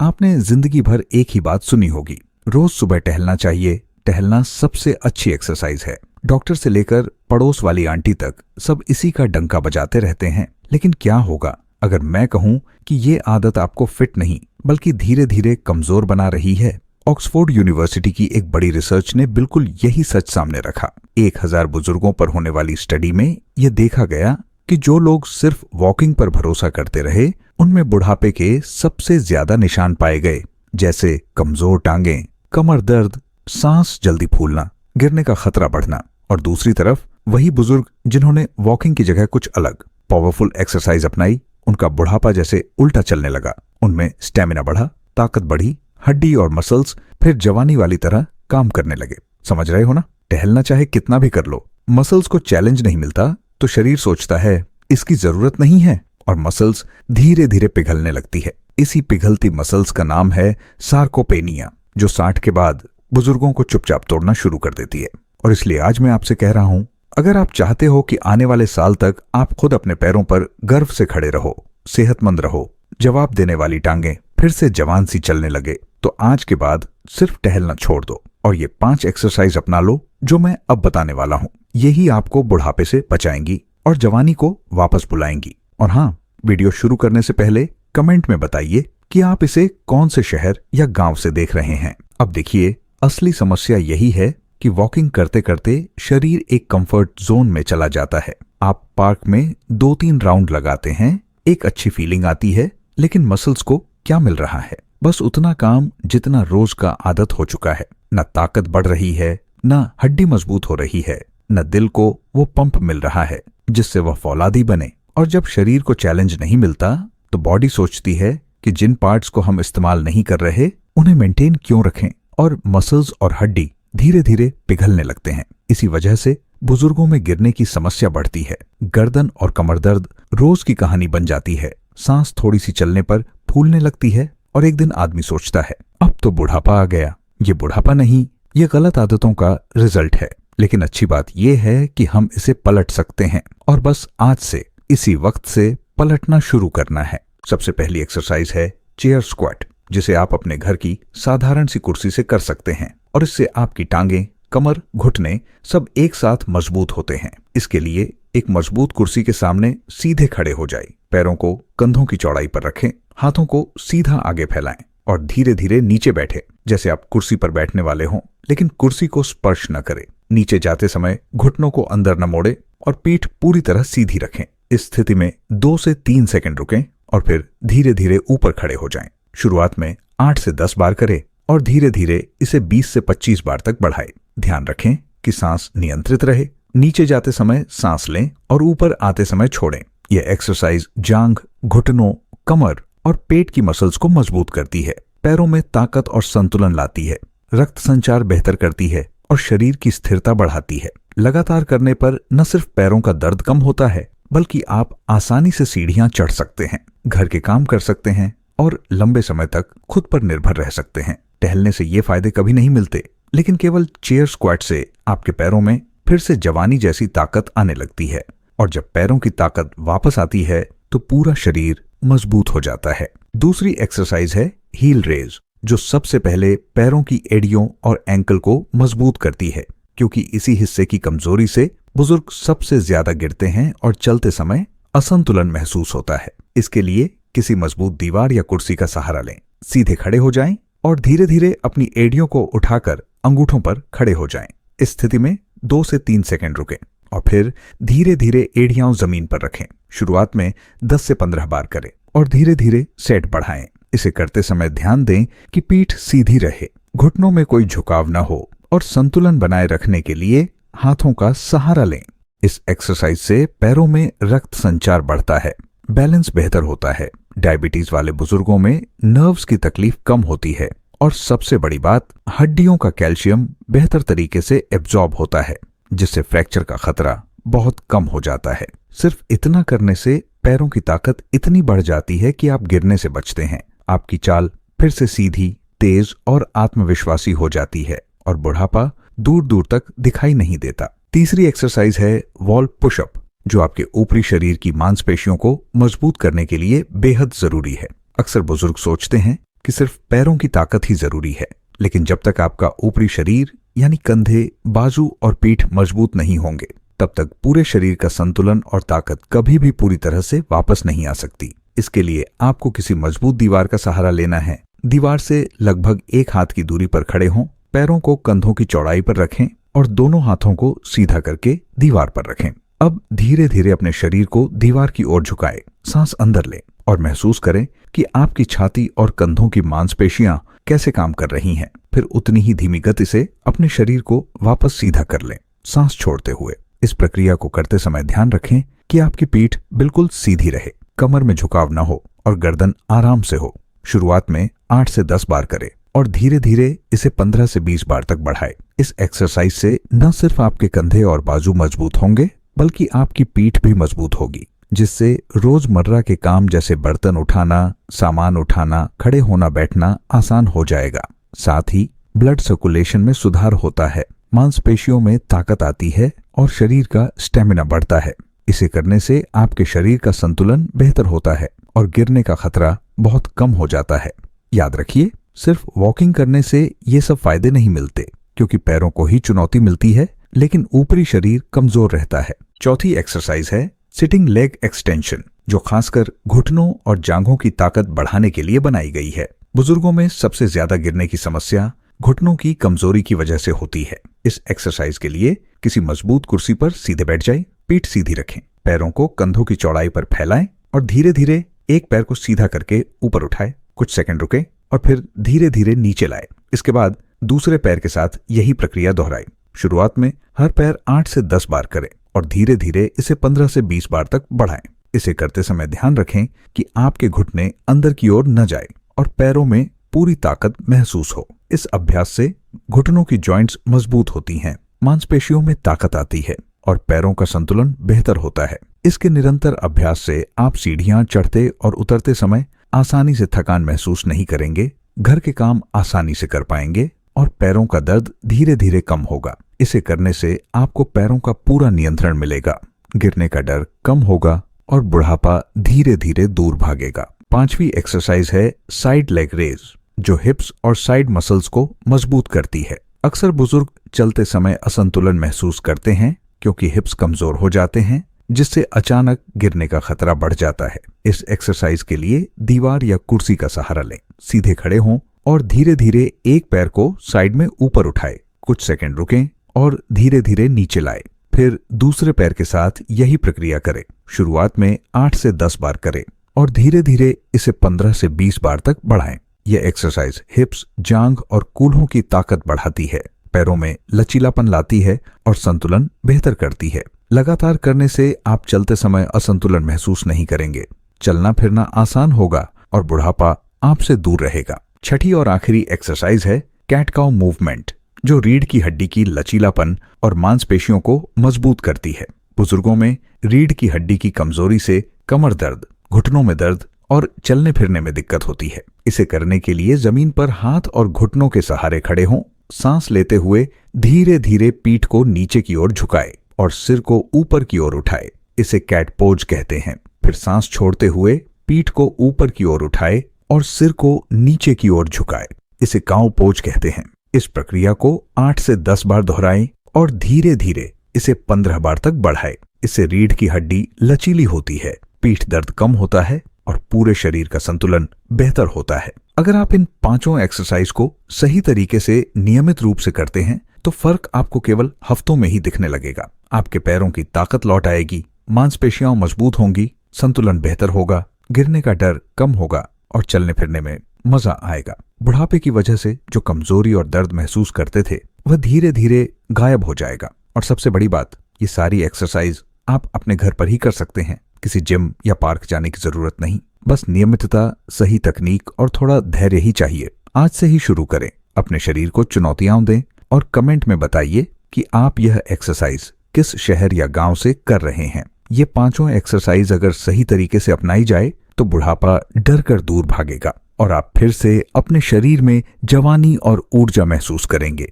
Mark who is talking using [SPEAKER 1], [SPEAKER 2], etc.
[SPEAKER 1] आपने जिंदगी भर एक ही बात सुनी होगी, रोज सुबह टहलना चाहिए, टहलना सबसे अच्छी एक्सरसाइज है। डॉक्टर से लेकर पड़ोस वाली आंटी तक सब इसी का डंका बजाते रहते हैं। लेकिन क्या होगा अगर मैं कहूं कि ये आदत आपको फिट नहीं बल्कि धीरे धीरे कमजोर बना रही है? ऑक्सफोर्ड यूनिवर्सिटी की एक बड़ी रिसर्च ने बिल्कुल यही सच सामने रखा। 1000 बुजुर्गों पर होने वाली स्टडी में यह देखा गया कि जो लोग सिर्फ वॉकिंग पर भरोसा करते रहे, उनमें बुढ़ापे के सबसे ज्यादा निशान पाए गए, जैसे कमजोर टांगें, कमर दर्द, सांस जल्दी फूलना, गिरने का खतरा बढ़ना। और दूसरी तरफ वही बुजुर्ग जिन्होंने वॉकिंग की जगह कुछ अलग पावरफुल एक्सरसाइज अपनाई, उनका बुढ़ापा जैसे उल्टा चलने लगा। उनमें स्टेमिना बढ़ा, ताकत बढ़ी, हड्डी और मसल्स फिर जवानी वाली तरह काम करने लगे। समझ रहे हो ना? टहलना चाहे कितना भी कर लो, मसल्स को चैलेंज नहीं मिलता तो शरीर सोचता है इसकी जरूरत नहीं है और मसल्स धीरे धीरे पिघलने लगती है। इसी पिघलती मसल्स का नाम है सार्कोपेनिया, जो 60 के बाद बुजुर्गों को चुपचाप तोड़ना शुरू कर देती है। और इसलिए आज मैं आपसे कह रहा हूं, अगर आप चाहते हो कि आने वाले साल तक आप खुद अपने पैरों पर गर्व से खड़े रहो, सेहतमंद रहो, जवाब देने वाली टांगें फिर से जवान सी चलने लगे, तो आज के बाद सिर्फ टहलना छोड़ दो और ये 5 एक्सरसाइज अपना लो जो मैं अब बताने वाला हूं। यही आपको बुढ़ापे से बचाएंगी और जवानी को वापस बुलाएंगी। और हाँ, वीडियो शुरू करने से पहले कमेंट में बताइए कि आप इसे कौन से शहर या गांव से देख रहे हैं। अब देखिए, असली समस्या यही है कि वॉकिंग करते करते शरीर एक कंफर्ट जोन में चला जाता है। आप पार्क में 2-3 राउंड लगाते हैं, एक अच्छी फीलिंग आती है, लेकिन मसल्स को क्या मिल रहा है? बस उतना काम जितना रोज का आदत हो चुका है। न ताकत बढ़ रही है, न हड्डी मजबूत हो रही है, न दिल को वो पंप मिल रहा है जिससे वह फौलादी बने। और जब शरीर को चैलेंज नहीं मिलता तो बॉडी सोचती है कि जिन पार्ट्स को हम इस्तेमाल नहीं कर रहे उन्हें मेंटेन क्यों रखें, और मसल्स और हड्डी धीरे धीरे पिघलने लगते हैं। इसी वजह से बुजुर्गों में गिरने की समस्या बढ़ती है। गर्दन और कमर दर्द रोज की कहानी बन जाती है। सांस थोड़ी सी चलने पर फूलने लगती है और एक दिन आदमी सोचता है अब तो बुढ़ापा आ गया। ये बुढ़ापा नहीं, ये गलत आदतों का रिजल्ट है। लेकिन अच्छी बात यह है कि हम इसे पलट सकते हैं और बस आज से इसी वक्त से पलटना शुरू करना है। सबसे पहली एक्सरसाइज है चेयर स्क्वाट, जिसे आप अपने घर की साधारण सी कुर्सी से कर सकते हैं और इससे आपकी टांगें, कमर, घुटने सब एक साथ मजबूत होते हैं। इसके लिए एक मजबूत कुर्सी के सामने सीधे खड़े हो जाए, पैरों को कंधों की चौड़ाई पर रखें, हाथों को सीधा आगे फैलाएं और धीरे धीरे नीचे बैठे जैसे आप कुर्सी पर बैठने वाले हों, लेकिन कुर्सी को स्पर्श न करें। नीचे जाते समय घुटनों को अंदर न मोड़े और पीठ पूरी तरह सीधी रखें। इस स्थिति में 2 से 3 सेकंड रुकें और फिर धीरे धीरे ऊपर खड़े हो जाएं। शुरुआत में 8 से 10 बार करें और धीरे धीरे इसे 20 से 25 बार तक बढ़ाएं। ध्यान रखें कि सांस नियंत्रित रहे। नीचे जाते समय सांस लें और ऊपर आते समय छोड़ें। यह एक्सरसाइज जांघ, घुटनों, कमर और पेट की मसल्स को मजबूत करती है, पैरों में ताकत और संतुलन लाती है, रक्त संचार बेहतर करती है और शरीर की स्थिरता बढ़ाती है। लगातार करने पर न सिर्फ पैरों का दर्द कम होता है, बल्कि आप आसानी से सीढ़ियां चढ़ सकते हैं, घर के काम कर सकते हैं और लंबे समय तक खुद पर निर्भर रह सकते हैं। टहलने से ये फायदे कभी नहीं मिलते, लेकिन केवल चेयर स्क्वाट से आपके पैरों में फिर से जवानी जैसी ताकत आने लगती है। और जब पैरों की ताकत वापस आती है तो पूरा शरीर मजबूत हो जाता है। दूसरी एक्सरसाइज है हील रेज, जो सबसे पहले पैरों की एड़ियों और एंकल को मजबूत करती है, क्योंकि इसी हिस्से की कमजोरी से बुजुर्ग सबसे ज्यादा गिरते हैं और चलते समय असंतुलन महसूस होता है। इसके लिए किसी मजबूत दीवार या कुर्सी का सहारा लें, सीधे खड़े हो जाएं और धीरे धीरे अपनी एड़ियों को उठाकर अंगूठों पर खड़े हो जाएं। इस स्थिति में 2 से 3 सेकंड रुकें और फिर धीरे धीरे एड़ियां जमीन पर रखें। शुरुआत में 10 से 15 बार करें और धीरे धीरे सेट बढ़ाएं। इसे करते समय ध्यान दें कि पीठ सीधी रहे, घुटनों में कोई झुकाव न हो और संतुलन बनाए रखने के लिए हाथों का सहारा लें। इस एक्सरसाइज से पैरों में रक्त संचार बढ़ता है, बैलेंस बेहतर होता है, डायबिटीज वाले बुजुर्गों में नर्व्स की तकलीफ कम होती है और सबसे बड़ी बात, हड्डियों का कैल्शियम बेहतर तरीके से एब्जॉर्ब होता है, जिससे फ्रैक्चर का खतरा बहुत कम हो जाता है। सिर्फ इतना करने से पैरों की ताकत इतनी बढ़ जाती है कि आप गिरने से बचते हैं। आपकी चाल फिर से सीधी, तेज और आत्मविश्वासी हो जाती है और बुढ़ापा दूर दूर तक दिखाई नहीं देता। तीसरी एक्सरसाइज है वॉल पुशअप, जो आपके ऊपरी शरीर की मांसपेशियों को मजबूत करने के लिए बेहद जरूरी है। अक्सर बुजुर्ग सोचते हैं कि सिर्फ पैरों की ताकत ही जरूरी है, लेकिन जब तक आपका ऊपरी शरीर यानी कंधे, बाजू और पीठ मजबूत नहीं होंगे, तब तक पूरे शरीर का संतुलन और ताकत कभी भी पूरी तरह से वापस नहीं आ सकती। इसके लिए आपको किसी मजबूत दीवार का सहारा लेना है। दीवार से लगभग 1 हाथ की दूरी पर खड़े हों, पैरों को कंधों की चौड़ाई पर रखें और दोनों हाथों को सीधा करके दीवार पर रखें। अब धीरे धीरे अपने शरीर को दीवार की ओर झुकाएं, सांस अंदर लें और महसूस करें कि आपकी छाती और कंधों की मांसपेशियां कैसे काम कर रही हैं। फिर उतनी ही धीमी गति से अपने शरीर को वापस सीधा कर लें, सांस छोड़ते हुए। इस प्रक्रिया को करते समय ध्यान रखें कि आपकी पीठ बिल्कुल सीधी रहे, कमर में झुकाव न हो और गर्दन आराम से हो। शुरुआत में 8 से 10 बार करें और धीरे धीरे इसे 15 से 20 बार तक बढ़ाएं। इस एक्सरसाइज से न सिर्फ आपके कंधे और बाजू मजबूत होंगे, बल्कि आपकी पीठ भी मजबूत होगी, जिससे रोजमर्रा के काम जैसे बर्तन उठाना, सामान उठाना, खड़े होना बैठना आसान हो जाएगा। साथ ही ब्लड सर्कुलेशन में सुधार होता है, मांसपेशियों में ताकत आती है और शरीर का स्टेमिना बढ़ता है। इसे करने से आपके शरीर का संतुलन बेहतर होता है और गिरने का खतरा बहुत कम हो जाता है। याद रखिए, सिर्फ वॉकिंग करने से ये सब फायदे नहीं मिलते, क्योंकि पैरों को ही चुनौती मिलती है, लेकिन ऊपरी शरीर कमजोर रहता है। चौथी एक्सरसाइज है सिटिंग लेग एक्सटेंशन, जो खासकर घुटनों और जांघों की ताकत बढ़ाने के लिए बनाई गई है। बुजुर्गों में सबसे ज्यादा गिरने की समस्या घुटनों की कमजोरी की वजह से होती है। इस एक्सरसाइज के लिए किसी मजबूत कुर्सी पर सीधे बैठ जाएं, पीठ सीधी रखें, पैरों को कंधों की चौड़ाई पर फैलाएं और धीरे धीरे एक पैर को सीधा करके ऊपर उठाएं। कुछ सेकंड रुकें और फिर धीरे धीरे नीचे लाएं। इसके बाद दूसरे पैर के साथ यही प्रक्रिया दोहराएं। शुरुआत में हर पैर 8 से 10 बार करें और धीरे धीरे इसे 15 से 20 बार तक बढ़ाएं। इसे करते समय ध्यान रखें कि आपके घुटने अंदर की ओर न जाए और पैरों में पूरी ताकत महसूस हो। इस अभ्यास से घुटनों की जॉइंट्स मजबूत होती हैं, मांसपेशियों में ताकत आती है और पैरों का संतुलन बेहतर होता है। इसके निरंतर अभ्यास से आप सीढ़ियां चढ़ते और उतरते समय आसानी से थकान महसूस नहीं करेंगे, घर के काम आसानी से कर पाएंगे और पैरों का दर्द धीरे धीरे कम होगा। इसे करने से आपको पैरों का पूरा नियंत्रण मिलेगा, गिरने का डर कम होगा और बुढ़ापा धीरे धीरे दूर भागेगा। 5वीं एक्सरसाइज है साइड लेग रेज, जो हिप्स और साइड मसल्स को मजबूत करती है। अक्सर बुजुर्ग चलते समय असंतुलन महसूस करते हैं, क्योंकि हिप्स कमजोर हो जाते हैं, जिससे अचानक गिरने का खतरा बढ़ जाता है। इस एक्सरसाइज के लिए दीवार या कुर्सी का सहारा लें, सीधे खड़े हों और धीरे धीरे एक पैर को साइड में ऊपर उठाएं। कुछ सेकंड रुकें और धीरे धीरे नीचे लाएं। फिर दूसरे पैर के साथ यही प्रक्रिया करें। शुरुआत में 8 से 10 बार करें और धीरे धीरे इसे 15 से 20 बार तक बढ़ाएं। यह एक्सरसाइज हिप्स, जांघ और कूल्हों की ताकत बढ़ाती है, पैरों में लचीलापन लाती है और संतुलन बेहतर करती है। लगातार करने से आप चलते समय असंतुलन महसूस नहीं करेंगे, चलना फिरना आसान होगा और बुढ़ापा आपसे दूर रहेगा। 6ठी और आखिरी एक्सरसाइज है कैट काउ मूवमेंट, जो रीढ़ की हड्डी की लचीलापन और मांसपेशियों को मजबूत करती है। बुजुर्गों में रीढ़ की हड्डी की कमजोरी से कमर दर्द, घुटनों में दर्द और चलने फिरने में दिक्कत होती है। इसे करने के लिए जमीन पर हाथ और घुटनों के सहारे खड़े हों, सांस लेते हुए धीरे धीरे पीठ को नीचे की ओर झुकाए और सिर को ऊपर की ओर उठाए। इसे कैट पोज कहते हैं। फिर सांस छोड़ते हुए पीठ को ऊपर की ओर उठाए और सिर को नीचे की ओर झुकाए। इसे काउ पोज कहते हैं। इस प्रक्रिया को 8 से 10 बार दोहराएं और धीरे धीरे इसे 15 बार तक बढ़ाएं। इससे रीढ़ की हड्डी लचीली होती है, पीठ दर्द कम होता है और पूरे शरीर का संतुलन बेहतर होता है। अगर आप इन 5 एक्सरसाइज को सही तरीके से नियमित रूप से करते हैं, तो फर्क आपको केवल हफ्तों में ही दिखने लगेगा। आपके पैरों की ताकत लौट आएगी, मांसपेशियां मजबूत होंगी, संतुलन बेहतर होगा, गिरने का डर कम होगा और चलने फिरने में मजा आएगा। बुढ़ापे की वजह से जो कमजोरी और दर्द महसूस करते थे, वह धीरे धीरे गायब हो जाएगा। और सबसे बड़ी बात, ये सारी एक्सरसाइज आप अपने घर पर ही कर सकते हैं। किसी जिम या पार्क जाने की जरूरत नहीं, बस नियमितता, सही तकनीक और थोड़ा धैर्य ही चाहिए। आज से ही शुरू करें, अपने शरीर को चुनौतियां दें और कमेंट में बताइए कि आप यह एक्सरसाइज किस शहर या गांव से कर रहे हैं। ये 5 एक्सरसाइज अगर सही तरीके से अपनाई जाए तो बुढ़ापा डर कर दूर भागेगा और आप फिर से अपने शरीर में जवानी और ऊर्जा महसूस करेंगे।